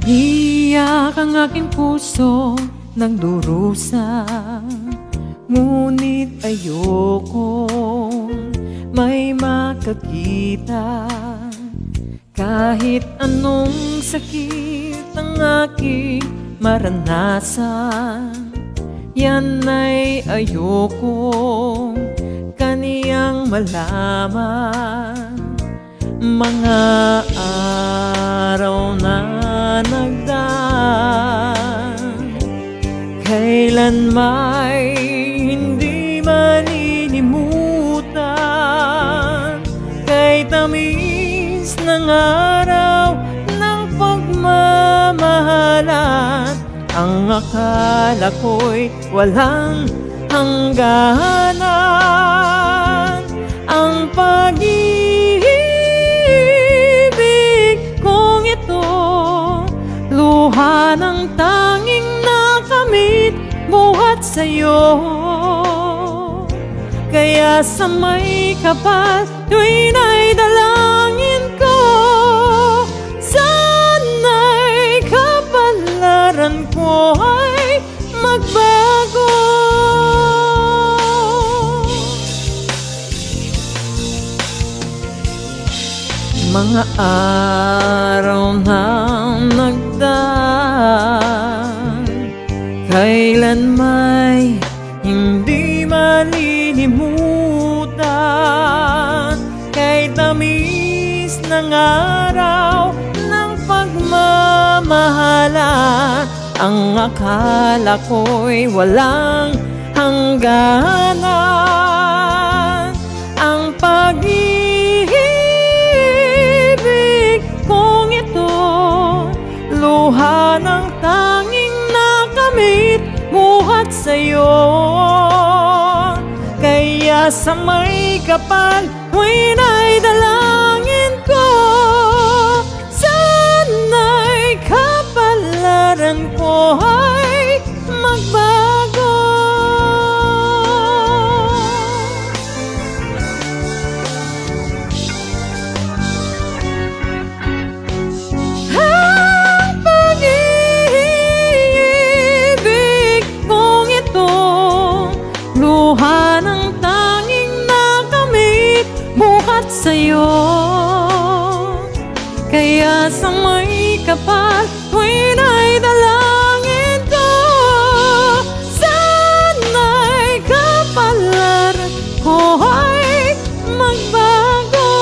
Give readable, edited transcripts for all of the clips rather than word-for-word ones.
Umiiyak ang aking puso ng durusa, ngunit ayokong may makakita. Kahit anong sakit ang aking maranasan, yan ay ayokong kaniyang malaman. Mga araw na nagdaan, kailan may hindi malilimutan. Kay tamis ng araw ng pagmamahalan, ang akala ko'y walang hangganan. Ang pag-ibig kong ito, luha ng tanging nakamit buhat sa'yo. Kaya sa may kapal tuwin ay dalangin ko, sana'y kapalaran ko ay magbago. Mga araw na nagdaan, kailan may hindi malilimutan. Kay tamis ng araw ng pagmamahalan, ang akala ko'y walang hangganan. Ang pag-ibig kong ito, luha ng tanging nakamit buhat sa'yo. Kaya sa may kapal tuwin ay dalangin ko, sana'y kapalaran ko ay magbago. Ang pag-ibig kong ito, luha ng tanging nakamit buhat sa'yo. Kaya sa may kapal tuwin ay dalangin ko, sana'y kapalaran ko ay magbago.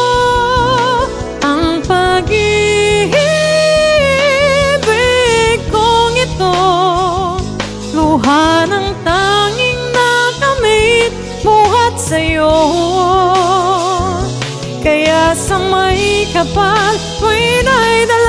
Ang pag-ibig kong ito, luha ng tanging nakamit buhat sa'yo. Kaya sa may kapal tuwin ay dalangin